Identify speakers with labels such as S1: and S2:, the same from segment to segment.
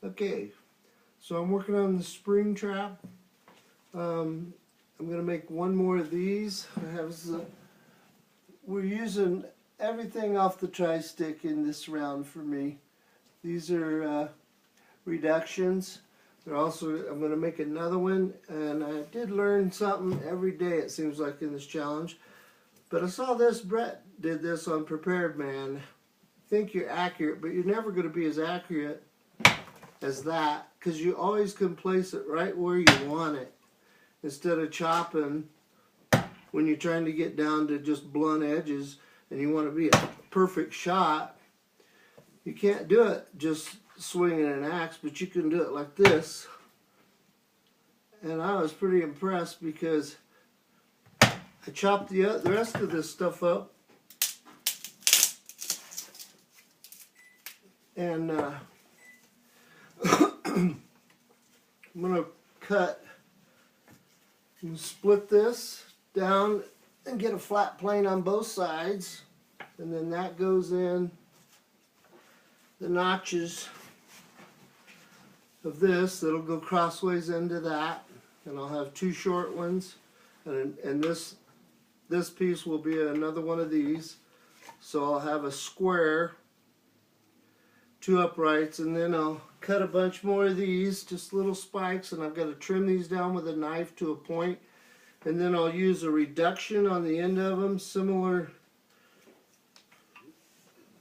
S1: Okay, so I'm working on the spring trap. I'm going to make one more of these. We're using everything off the tri-stick in this round for me. These are reductions. I'm going to make another one, and I did learn something every day, it seems like, in this challenge. But I saw this, Brett did this on Prepared Man. Think you're accurate, but you're never going to be as accurate as that, because you always can place it right where you want it instead of chopping when you're trying to get down to just blunt edges and you want to be a perfect shot. You can't do it just swinging an axe, but you can do it like this. And I was pretty impressed because I chopped the rest of this stuff up, and I'm going to cut and split this down and get a flat plane on both sides, and then that goes in the notches of this. That'll go crossways into that, and I'll have two short ones, and this piece will be another one of these. So I'll have a square, two uprights, and then I'll cut a bunch more of these, just little spikes, and I've got to trim these down with a knife to a point, and then I'll use a reduction on the end of them similar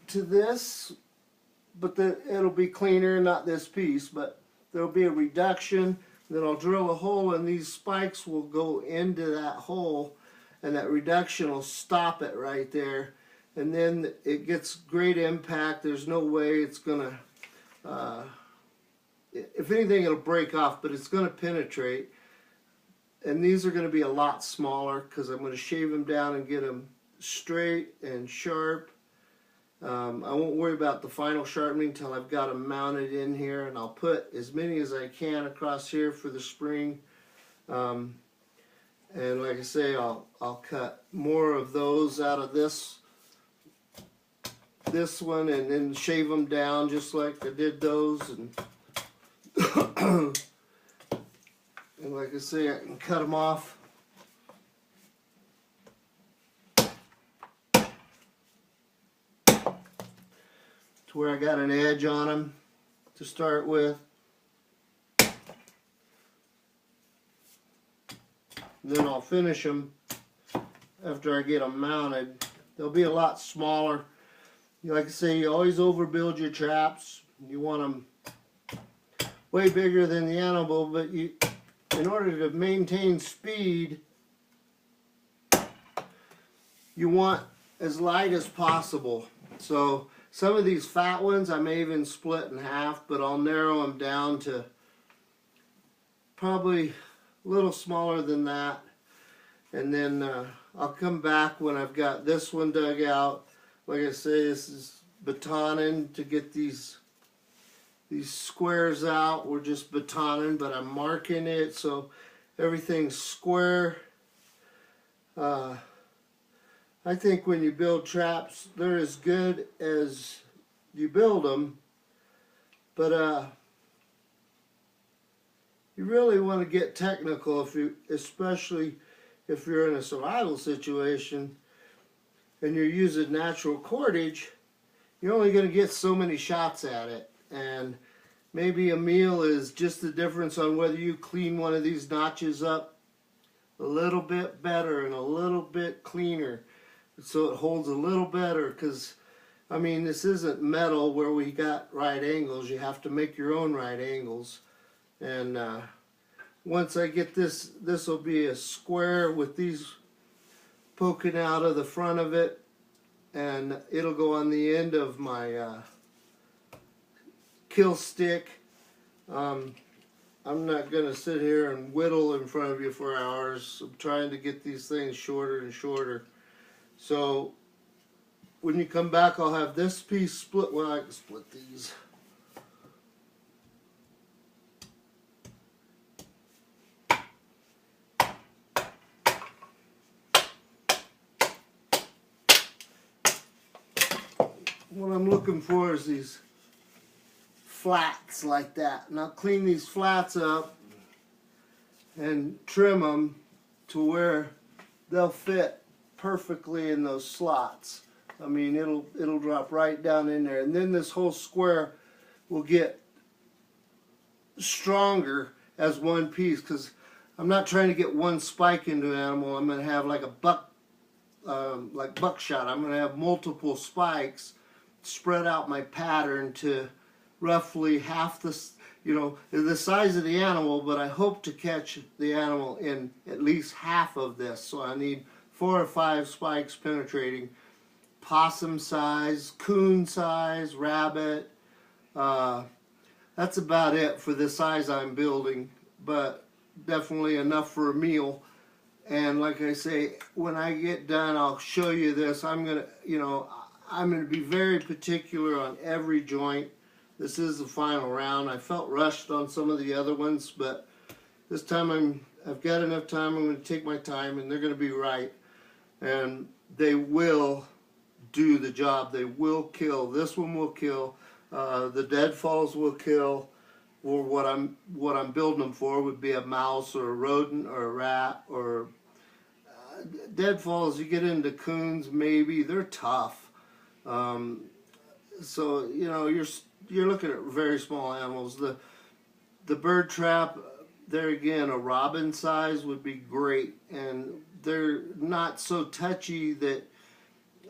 S1: to this, but it'll be cleaner, not this piece, but there'll be a reduction. Then I'll drill a hole, and these spikes will go into that hole, and that reduction will stop it right there. And then it gets great impact. There's no way it's gonna, if anything, it'll break off, but it's gonna penetrate. And these are gonna be a lot smaller because I'm gonna shave them down and get them straight and sharp. I won't worry about the final sharpening until I've got them mounted in here, and I'll put as many as I can across here for the spring. And like I say, I'll cut more of those out of this one, and then shave them down just like I did those, and and like I say, I can cut them off to where I got an edge on them to start with. And then I'll finish them after I get them mounted. They'll be a lot smaller. Like I say, you always overbuild your traps. You want them way bigger than the animal, but in order to maintain speed, you want as light as possible. So some of these fat ones I may even split in half, but I'll narrow them down to probably a little smaller than that. And then I'll come back when I've got this one dug out. Like I say, this is batoning to get these squares out. We're just batoning, but I'm marking it so everything's square. I think when you build traps, they're as good as you build them, but you really want to get technical, especially if you're in a survival situation and you're using natural cordage. You're only going to get so many shots at it, and maybe a meal is just the difference on whether you clean one of these notches up a little bit better and a little bit cleaner so it holds a little better, because I mean, this isn't metal where we got right angles. You have to make your own right angles. And once I get this will be a square with these poking out of the front of it, and it'll go on the end of my kill stick. I'm not going to sit here and whittle in front of you for hours. I'm trying to get these things shorter and shorter. So when you come back, I'll have this piece split. Well, I can split these. What I'm looking for is these flats like that. And I'll clean these flats up and trim them to where they'll fit perfectly in those slots. I mean, it'll drop right down in there, and then this whole square will get stronger as one piece, because I'm not trying to get one spike into an animal. I'm going to have like a like buckshot. I'm going to have multiple spikes, spread out my pattern to roughly half the, the size of the animal, but I hope to catch the animal in at least half of this. So I need 4 or 5 spikes penetrating, possum size, coon size, rabbit. That's about it for the size I'm building, but definitely enough for a meal. And like I say, when I get done, I'll show you this. I'm gonna be very particular on every joint. This is the final round. I felt rushed on some of the other ones, but this time I've got enough time. I'm going to take my time, and they're going to be right. And they will do the job. They will kill. This one will kill. The deadfalls will kill. Or what I'm building them for would be a mouse or a rodent or a rat or deadfalls. You get into coons, maybe they're tough. So you're looking at very small animals. The bird trap, there again, a robin size would be great, and they're not so touchy that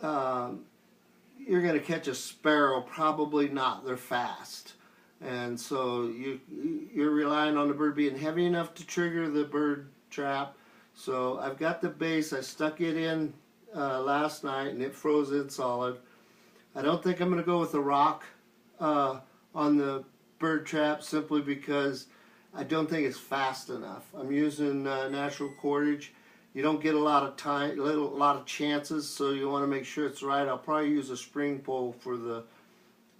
S1: you're going to catch a sparrow. Probably not. They're fast, and so you're relying on the bird being heavy enough to trigger the bird trap. So I've got the base. I stuck it in last night, and it froze in solid. I don't think I'm going to go with a rock on the bird trap, simply because I don't think it's fast enough. I'm using natural cordage. You don't get a lot of time, a lot of chances, so you want to make sure it's right. I'll probably use a spring pole for the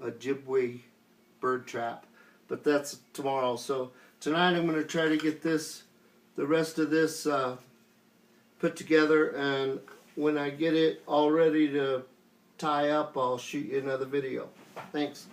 S1: Ojibwe bird trap, but that's tomorrow. So tonight I'm going to try to get the rest of this put together, and when I get it all ready to tie up, I'll shoot you another video. Thanks.